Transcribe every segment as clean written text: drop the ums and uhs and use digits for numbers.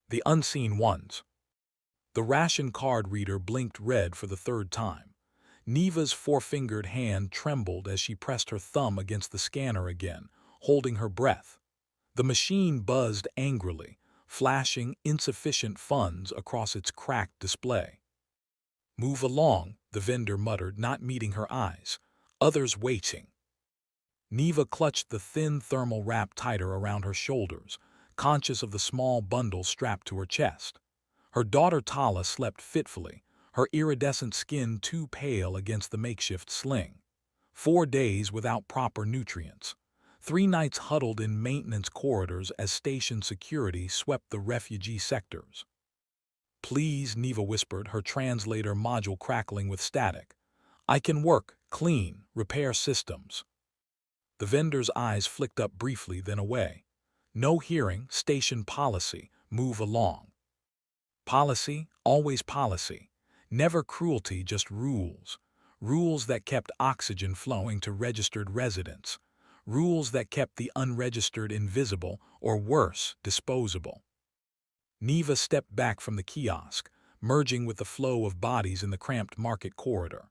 The unseen ones. The ration card reader blinked red for the third time. Neva's four-fingered hand trembled as she pressed her thumb against the scanner again, holding her breath. The machine buzzed angrily, flashing insufficient funds across its cracked display. "Move along," the vendor muttered, not meeting her eyes. "Others waiting." Neva clutched the thin thermal wrap tighter around her shoulders, conscious of the small bundle strapped to her chest. Her daughter Tala slept fitfully, her iridescent skin too pale against the makeshift sling. 4 days without proper nutrients. 3 nights huddled in maintenance corridors as station security swept the refugee sectors. "Please," Neva whispered, her translator module crackling with static. "I can work, clean, repair systems." The vendor's eyes flicked up briefly, then away. "No hearing, station policy, move along." Policy, always policy. Never cruelty, just rules. Rules that kept oxygen flowing to registered residents. Rules that kept the unregistered invisible, or worse, disposable. Neva stepped back from the kiosk, merging with the flow of bodies in the cramped market corridor.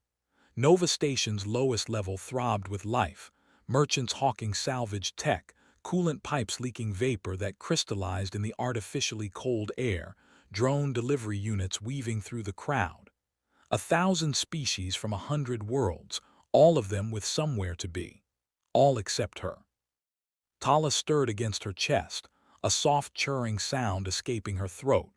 Nova Station's lowest level throbbed with life, merchants hawking salvaged tech, coolant pipes leaking vapor that crystallized in the artificially cold air, drone delivery units weaving through the crowd. 1,000 species from 100 worlds, all of them with somewhere to be. All except her. Tala stirred against her chest, a soft churring sound escaping her throat.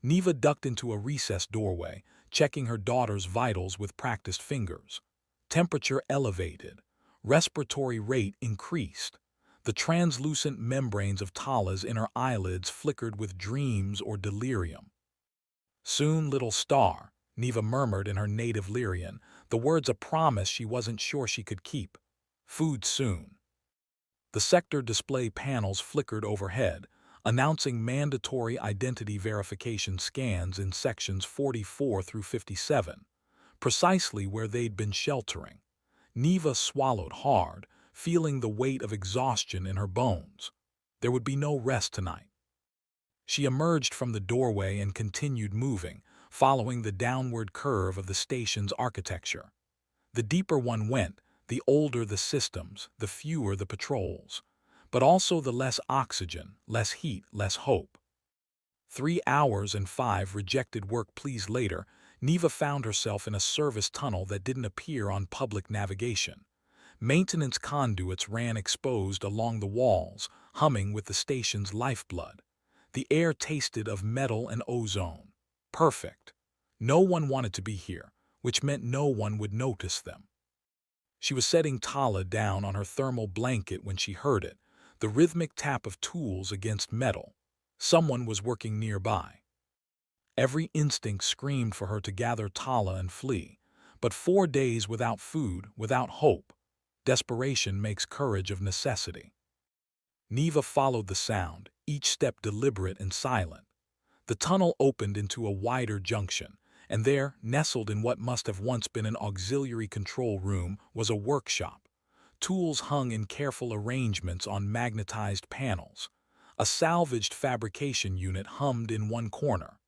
Neva ducked into a recessed doorway, checking her daughter's vitals with practiced fingers. Temperature elevated. Respiratory rate increased. The translucent membranes of Tala's inner eyelids flickered with dreams or delirium. "Soon, little star," Neva murmured in her native Lyrian, the words a promise she wasn't sure she could keep. "Food soon." The sector display panels flickered overhead, announcing mandatory identity verification scans in sections 44 through 57, precisely where they'd been sheltering. Neva swallowed hard, feeling the weight of exhaustion in her bones. There would be no rest tonight. She emerged from the doorway and continued moving, following the downward curve of the station's architecture. The deeper one went, the older the systems, the fewer the patrols. But also the less oxygen, less heat, less hope. 3 hours and 5 rejected work pleas later, Neva found herself in a service tunnel that didn't appear on public navigation. Maintenance conduits ran exposed along the walls, humming with the station's lifeblood. The air tasted of metal and ozone. Perfect. No one wanted to be here, which meant no one would notice them. She was setting Tala down on her thermal blanket when she heard it, the rhythmic tap of tools against metal. Someone was working nearby. Every instinct screamed for her to gather Tala and flee, but 4 days without food, without hope. Desperation makes courage of necessity. Neva followed the sound, each step deliberate and silent. The tunnel opened into a wider junction, and there, nestled in what must have once been an auxiliary control room, was a workshop. Tools hung in careful arrangements on magnetized panels. A salvaged fabrication unit hummed in one corner.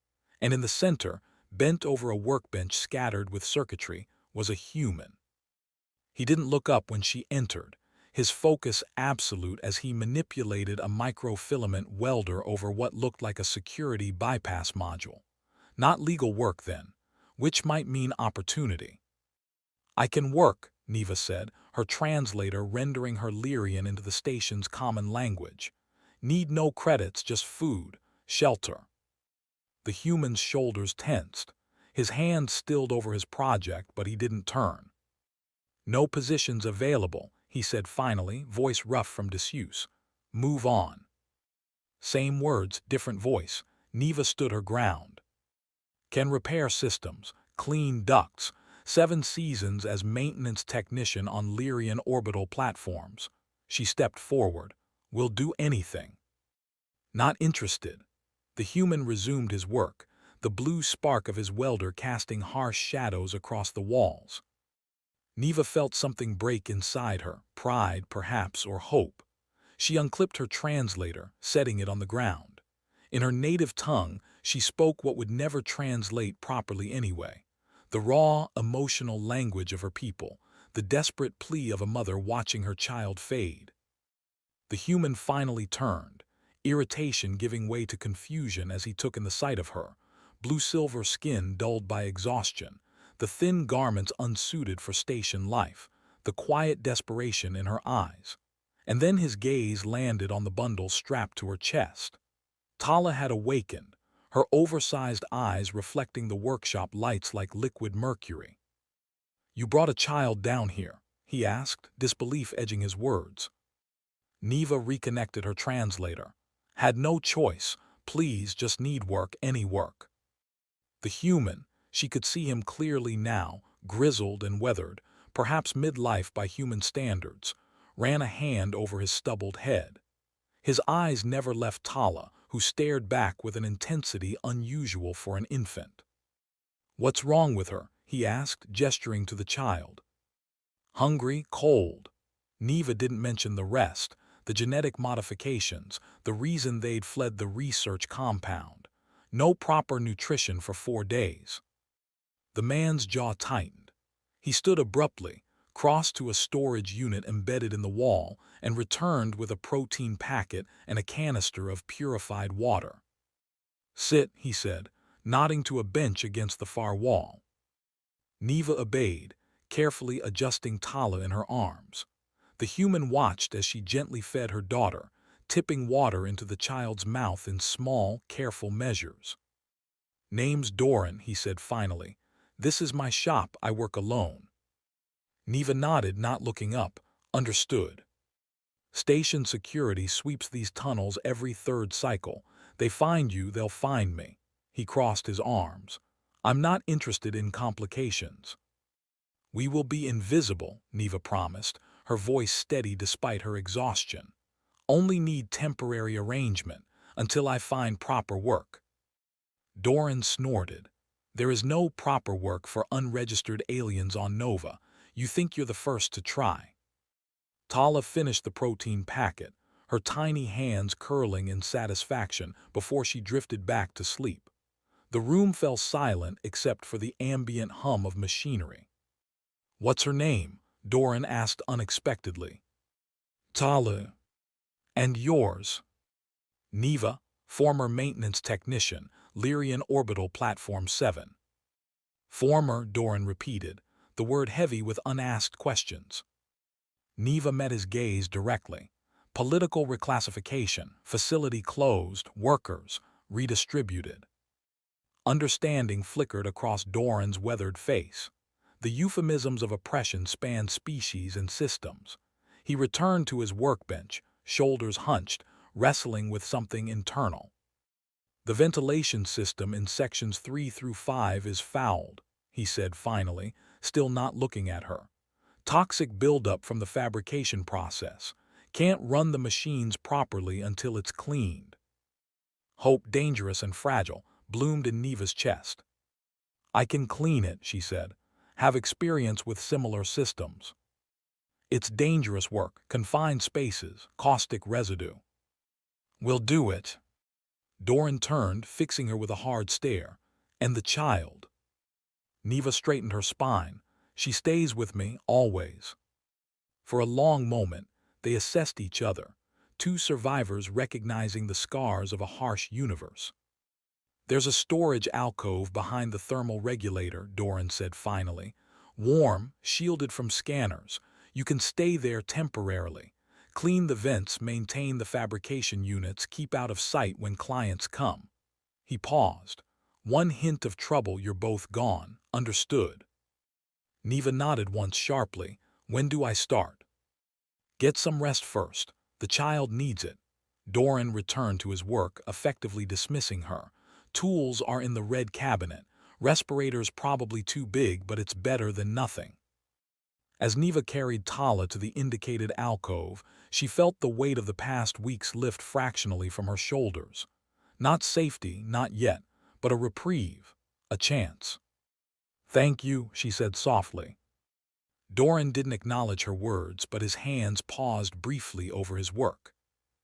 And in the center, bent over a workbench scattered with circuitry, was a human. He didn't look up when she entered, his focus absolute as he manipulated a microfilament welder over what looked like a security bypass module. Not legal work then, which might mean opportunity. "I can work," Neva said, her translator rendering her Lyrian into the station's common language. "Need no credits, just food, shelter." The human's shoulders tensed. His hand stilled over his project, but he didn't turn. "No positions available," he said finally, voice rough from disuse. "Move on." Same words, different voice. Neva stood her ground. "Can repair systems, clean ducts, 7 seasons as maintenance technician on Lyrian orbital platforms." She stepped forward. "Will do anything." "Not interested." The human resumed his work, the blue spark of his welder casting harsh shadows across the walls. Neva felt something break inside her, pride, perhaps, or hope. She unclipped her translator, setting it on the ground. In her native tongue, she spoke what would never translate properly anyway. The raw, emotional language of her people, the desperate plea of a mother watching her child fade. The human finally turned, irritation giving way to confusion as he took in the sight of her, blue-silver skin dulled by exhaustion, the thin garments unsuited for station life, the quiet desperation in her eyes. And then his gaze landed on the bundle strapped to her chest. Tala had awakened, her oversized eyes reflecting the workshop lights like liquid mercury. "You brought a child down here?" he asked, disbelief edging his words. Neva reconnected her translator. "Had no choice. Please, just need work, any work." The human, she could see him clearly now, grizzled and weathered, perhaps midlife by human standards, ran a hand over his stubbled head. His eyes never left Tala, who stared back with an intensity unusual for an infant. "What's wrong with her?" he asked, gesturing to the child. "Hungry, cold." Neva didn't mention the rest, the genetic modifications, the reason they'd fled the research compound. No proper nutrition for 4 days. The man's jaw tightened. He stood abruptly, crossed to a storage unit embedded in the wall, and returned with a protein packet and a canister of purified water. "Sit," he said, nodding to a bench against the far wall. Neva obeyed, carefully adjusting Tala in her arms. The human watched as she gently fed her daughter, tipping water into the child's mouth in small, careful measures. "Name's Doran," he said finally. "This is my shop, I work alone." Neva nodded, not looking up. "Understood." "Station security sweeps these tunnels every 3rd cycle. They find you, they'll find me." He crossed his arms. "I'm not interested in complications." "We will be invisible," Neva promised, her voice steady despite her exhaustion. "Only need temporary arrangement, until I find proper work." Doran snorted. "There is no proper work for unregistered aliens on Nova. You think you're the first to try." Tala finished the protein packet, her tiny hands curling in satisfaction before she drifted back to sleep. The room fell silent except for the ambient hum of machinery. "What's her name?" Doran asked unexpectedly. "Tala." "And yours?" "Neva, former maintenance technician, Lyrian Orbital Platform 7. "Former," Doran repeated, the word heavy with unasked questions. Neva met his gaze directly. "Political reclassification, facility closed, workers redistributed." Understanding flickered across Doran's weathered face. The euphemisms of oppression spanned species and systems. He returned to his workbench, shoulders hunched, wrestling with something internal. "The ventilation system in sections 3 through 5 is fouled," he said finally, still not looking at her. "Toxic buildup from the fabrication process. Can't run the machines properly until it's cleaned." Hope, dangerous and fragile, bloomed in Neva's chest. "I can clean it," she said. "Have experience with similar systems." "It's dangerous work, confined spaces, caustic residue." "We'll do it." Doran turned, fixing her with a hard stare. "And the child?" Neva straightened her spine. "She stays with me, always." For a long moment, they assessed each other, 2 survivors recognizing the scars of a harsh universe. "There's a storage alcove behind the thermal regulator," Doran said finally. "Warm, shielded from scanners. You can stay there temporarily. Clean the vents, maintain the fabrication units, keep out of sight when clients come." He paused. "One hint of trouble, you're both gone. Understood?" Neva nodded once sharply. "When do I start?" "Get some rest first. The child needs it." Doran returned to his work, effectively dismissing her. "Tools are in the red cabinet. Respirators probably too big, but it's better than nothing." As Neva carried Tala to the indicated alcove, she felt the weight of the past weeks lift fractionally from her shoulders. Not safety, not yet, but a reprieve, a chance. "Thank you," she said softly. Doran didn't acknowledge her words, but his hands paused briefly over his work.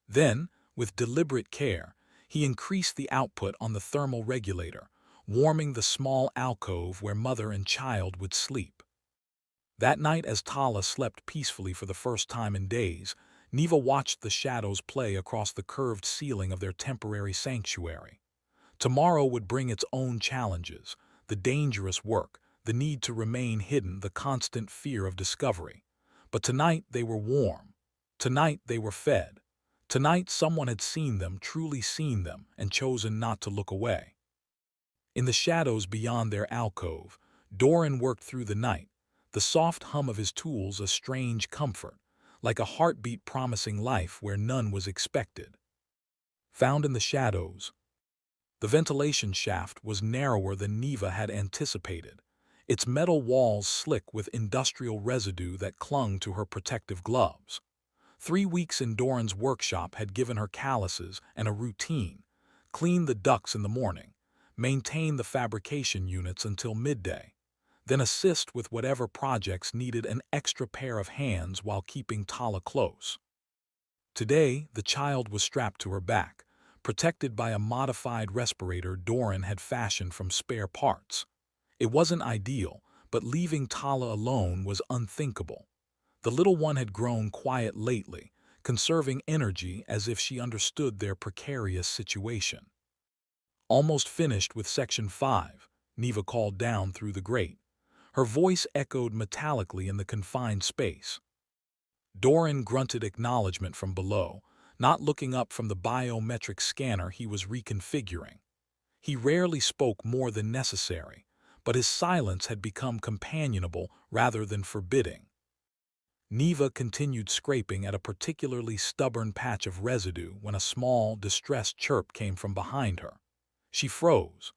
Then, with deliberate care, He increased the output on the thermal regulator, warming the small alcove where mother and child would sleep. That night, as Tala slept peacefully for the first time in days, Neva watched the shadows play across the curved ceiling of their temporary sanctuary. Tomorrow would bring its own challenges, the dangerous work, the need to remain hidden, the constant fear of discovery. But tonight they were warm. Tonight they were fed. Tonight someone had seen them, truly seen them, and chosen not to look away. In the shadows beyond their alcove, Doran worked through the night, the soft hum of his tools a strange comfort, like a heartbeat promising life where none was expected. Found in the shadows, the ventilation shaft was narrower than Neva had anticipated, its metal walls slick with industrial residue that clung to her protective gloves. 3 weeks in Doran's workshop had given her calluses and a routine: clean the ducts in the morning, maintain the fabrication units until midday, then assist with whatever projects needed an extra pair of hands while keeping Tala close. Today, the child was strapped to her back, protected by a modified respirator Doran had fashioned from spare parts. It wasn't ideal, but leaving Tala alone was unthinkable. The little one had grown quiet lately, conserving energy as if she understood their precarious situation. Almost finished with Section 5, Neva called down through the grate. Her voice echoed metallically in the confined space. Doran grunted acknowledgement from below, not looking up from the biometric scanner he was reconfiguring. He rarely spoke more than necessary, but his silence had become companionable rather than forbidding. Neva continued scraping at a particularly stubborn patch of residue when a small, distressed chirp came from behind her. She froze.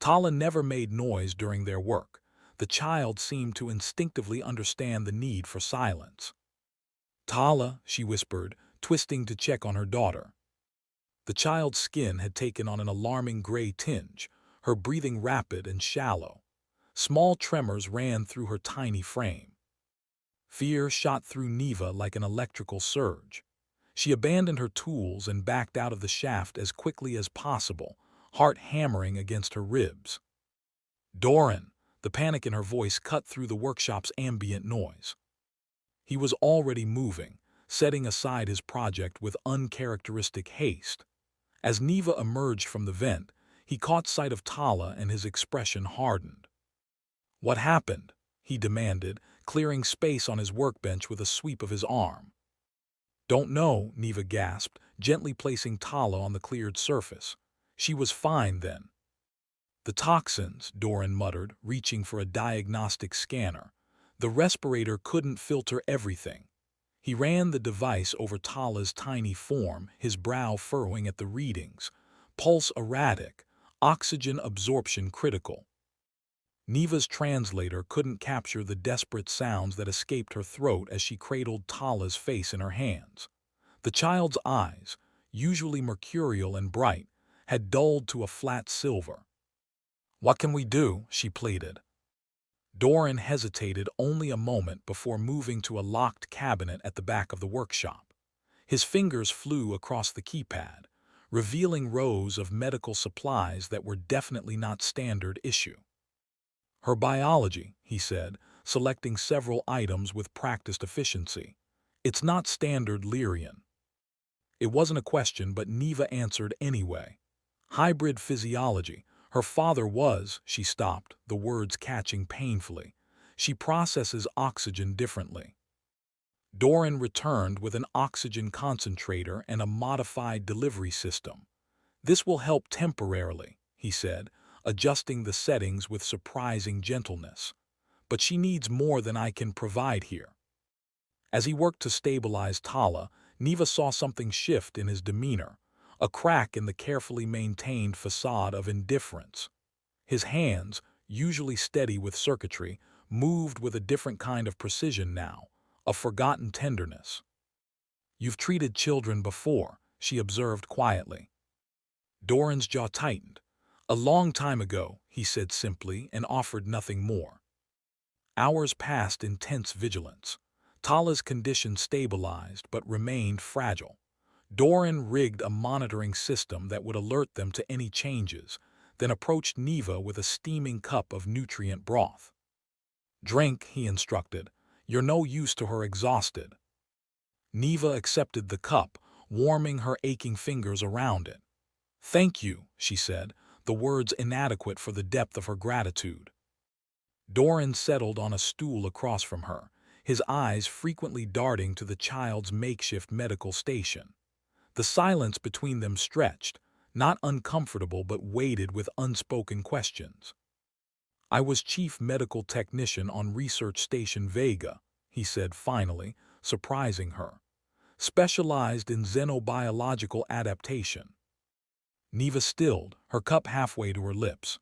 Tala never made noise during their work. The child seemed to instinctively understand the need for silence. "Tala," she whispered, twisting to check on her daughter. The child's skin had taken on an alarming gray tinge, her breathing rapid and shallow. Small tremors ran through her tiny frame. Fear shot through Neva like an electrical surge. She abandoned her tools and backed out of the shaft as quickly as possible, heart hammering against her ribs. "Doran!" The panic in her voice cut through the workshop's ambient noise. He was already moving, setting aside his project with uncharacteristic haste. As Neva emerged from the vent, he caught sight of Tala and his expression hardened. "What happened?" he demanded, clearing space on his workbench with a sweep of his arm. "Don't know," Neva gasped, gently placing Tala on the cleared surface. "She was fine then." "The toxins," Doran muttered, reaching for a diagnostic scanner. "The respirator couldn't filter everything." He ran the device over Tala's tiny form, his brow furrowing at the readings. Pulse erratic, oxygen absorption critical. Neva's translator couldn't capture the desperate sounds that escaped her throat as she cradled Tala's face in her hands. The child's eyes, usually mercurial and bright, had dulled to a flat silver. "What can we do?" she pleaded. Doran hesitated only a moment before moving to a locked cabinet at the back of the workshop. His fingers flew across the keypad, revealing rows of medical supplies that were definitely not standard issue. "Her biology," he said, selecting several items with practiced efficiency. "It's not standard Lyrian." It wasn't a question, but Neva answered anyway. "Hybrid physiology. Her father was," she stopped, the words catching painfully. "She processes oxygen differently." Doran returned with an oxygen concentrator and a modified delivery system. "This will help temporarily," he said, adjusting the settings with surprising gentleness. "But she needs more than I can provide here." As he worked to stabilize Tala, Neva saw something shift in his demeanor, a crack in the carefully maintained facade of indifference. His hands, usually steady with circuitry, moved with a different kind of precision now, a forgotten tenderness. "You've treated children before," she observed quietly. Doran's jaw tightened. "A long time ago," he said simply, and offered nothing more. Hours passed in tense vigilance. Tala's condition stabilized but remained fragile. Doran rigged a monitoring system that would alert them to any changes, then approached Neva with a steaming cup of nutrient broth. "Drink," he instructed. "You're no use to her exhausted." Neva accepted the cup, warming her aching fingers around it. "Thank you," she said, the words inadequate for the depth of her gratitude. Doran settled on a stool across from her, his eyes frequently darting to the child's makeshift medical station. The silence between them stretched, not uncomfortable but weighted with unspoken questions. "I was chief medical technician on Research Station Vega," he said finally, surprising her. "Specialized in xenobiological adaptation." Neva stilled, her cup halfway to her lips.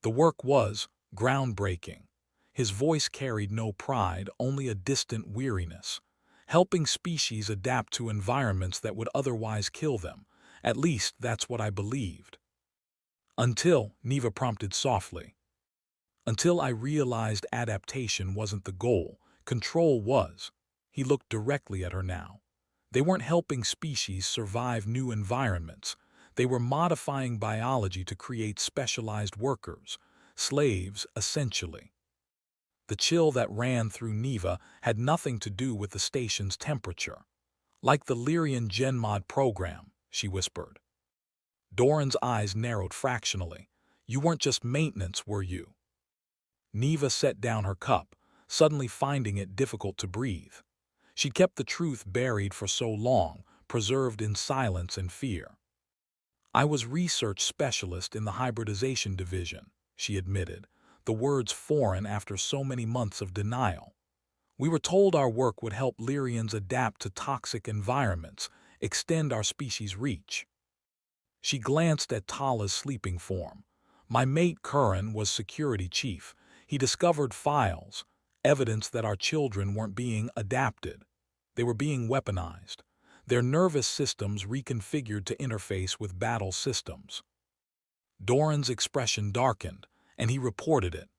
The work was groundbreaking. His voice carried no pride, only a distant weariness. "Helping species adapt to environments that would otherwise kill them. At least that's what I believed." "Until," Neva prompted softly. "Until I realized adaptation wasn't the goal, control was." He looked directly at her now. They weren't helping species survive new environments. They were modifying biology to create specialized workers, slaves, essentially. The chill that ran through Neva had nothing to do with the station's temperature. "Like the Lyrian GenMod program," she whispered. Doran's eyes narrowed fractionally. "You weren't just maintenance, were you?" Neva set down her cup, suddenly finding it difficult to breathe. She'd kept the truth buried for so long, preserved in silence and fear. "I was research specialist in the hybridization division," she admitted, the words foreign after so many months of denial. "We were told our work would help Lyrians adapt to toxic environments, extend our species' reach." She glanced at Tala's sleeping form. "My mate Curran was security chief. He discovered files, evidence that our children weren't being adapted. They were being weaponized. Their nervous systems reconfigured to interface with battle systems." Doran's expression darkened, and he reported it.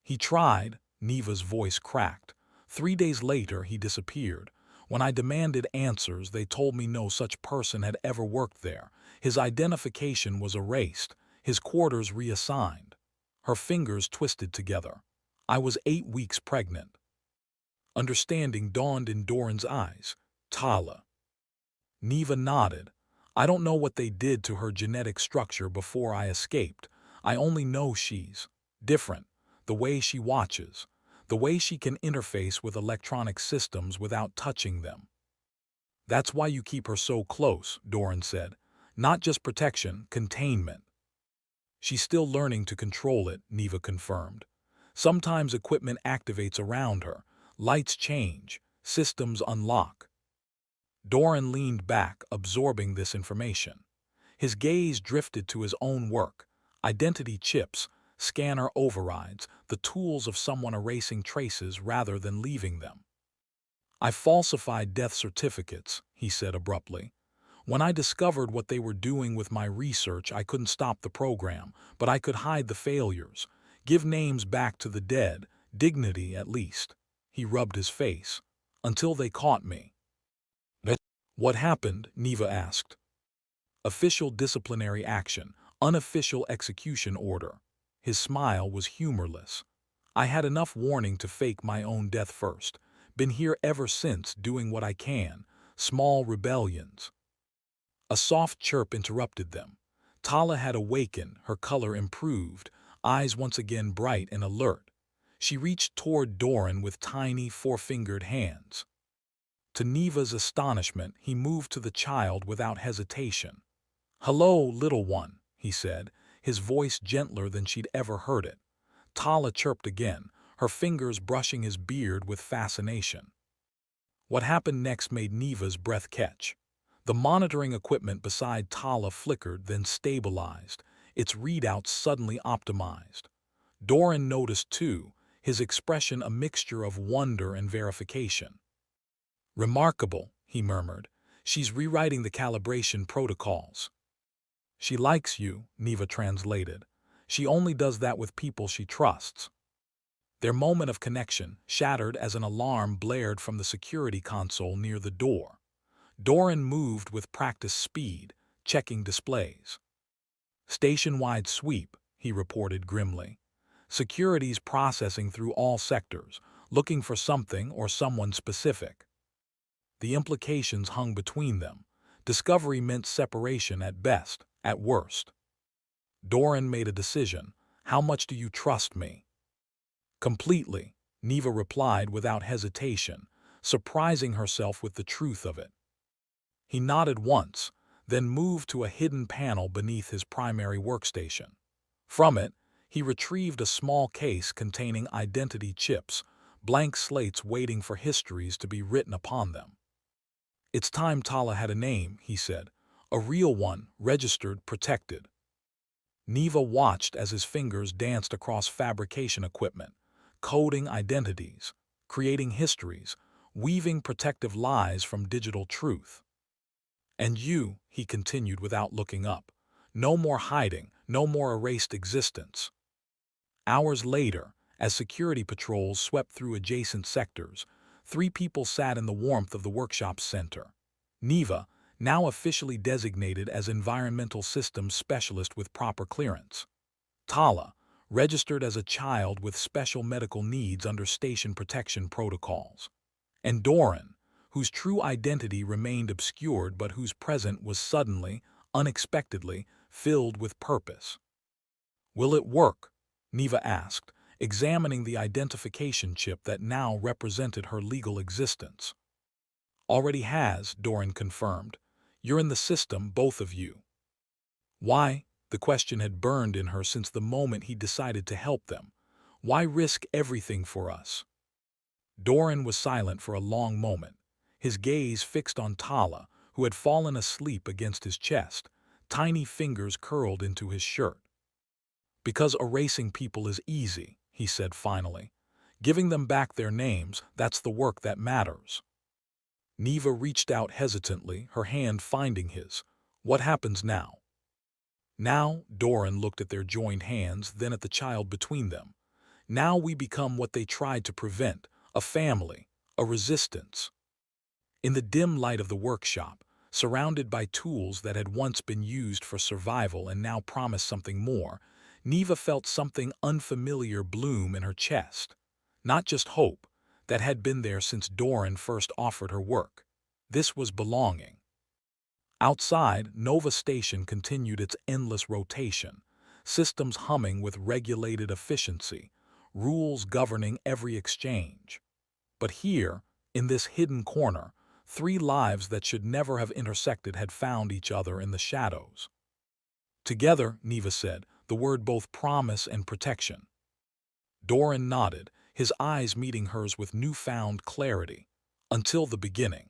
"He tried," Neva's voice cracked. "3 days later, he disappeared. When I demanded answers, they told me no such person had ever worked there. His identification was erased, his quarters reassigned." Her fingers twisted together. "I was 8 weeks pregnant." Understanding dawned in Doran's eyes. "Tala." Neva nodded. "I don't know what they did to her genetic structure before I escaped. I only know she's different. The way she watches. The way she can interface with electronic systems without touching them." "That's why you keep her so close," Doran said. "Not just protection, containment." "She's still learning to control it," Neva confirmed. "Sometimes equipment activates around her. Lights change. Systems unlock." Doran leaned back, absorbing this information. His gaze drifted to his own work. Identity chips, scanner overrides, the tools of someone erasing traces rather than leaving them. "I falsified death certificates," he said abruptly. "When I discovered what they were doing with my research, I couldn't stop the program, but I could hide the failures, give names back to the dead, dignity at least." He rubbed his face. "Until they caught me." "What happened?" Neva asked. "Official disciplinary action, unofficial execution order." His smile was humorless. "I had enough warning to fake my own death first. Been here ever since, doing what I can. Small rebellions." A soft chirp interrupted them. Tala had awakened, her color improved, eyes once again bright and alert. She reached toward Doran with tiny, four-fingered hands. To Neva's astonishment, he moved to the child without hesitation. "Hello, little one," he said, his voice gentler than she'd ever heard it. Tala chirped again, her fingers brushing his beard with fascination. What happened next made Neva's breath catch. The monitoring equipment beside Tala flickered, then stabilized, its readouts suddenly optimized. Doran noticed too, his expression a mixture of wonder and verification. "Remarkable," he murmured. "She's rewriting the calibration protocols." "She likes you," Neva translated. "She only does that with people she trusts." Their moment of connection shattered as an alarm blared from the security console near the door. Doran moved with practiced speed, checking displays. "Station-wide sweep," he reported grimly. "Security's processing through all sectors, looking for something or someone specific." The implications hung between them. Discovery meant separation at best, at worst. Doran made a decision. "How much do you trust me?" "Completely," Neva replied without hesitation, surprising herself with the truth of it. He nodded once, then moved to a hidden panel beneath his primary workstation. From it, he retrieved a small case containing identity chips, blank slates waiting for histories to be written upon them. "It's time Tala had a name," he said. "A real one, registered, protected." Neva watched as his fingers danced across fabrication equipment, coding identities, creating histories, weaving protective lies from digital truth. "And you," he continued without looking up, "no more hiding, no more erased existence." Hours later, as security patrols swept through adjacent sectors, 3 people sat in the warmth of the workshop's center. Neva, now officially designated as Environmental Systems Specialist with proper clearance. Tala, registered as a child with special medical needs under station protection protocols. And Doran, whose true identity remained obscured but whose present was suddenly, unexpectedly, filled with purpose. "Will it work?" Neva asked, examining the identification chip that now represented her legal existence. "Already has," Doran confirmed. "You're in the system, both of you." Why? The question had burned in her since the moment he decided to help them. Why risk everything for us? Doran was silent for a long moment, his gaze fixed on Tala, who had fallen asleep against his chest, tiny fingers curled into his shirt. "Because erasing people is easy," he said finally. "Giving them back their names, that's the work that matters." Neva reached out hesitantly, her hand finding his. "What happens now?" "Now," Doran looked at their joined hands, then at the child between them. "Now we become what they tried to prevent, a family, a resistance." In the dim light of the workshop, surrounded by tools that had once been used for survival and now promised something more, Neva felt something unfamiliar bloom in her chest. Not just hope, that had been there since Doran first offered her work. This was belonging. Outside, Nova Station continued its endless rotation, systems humming with regulated efficiency, rules governing every exchange. But here, in this hidden corner, 3 lives that should never have intersected had found each other in the shadows. "Together," Neva said, the word both promise and protection. Doran nodded, his eyes meeting hers with newfound clarity. "Until the beginning."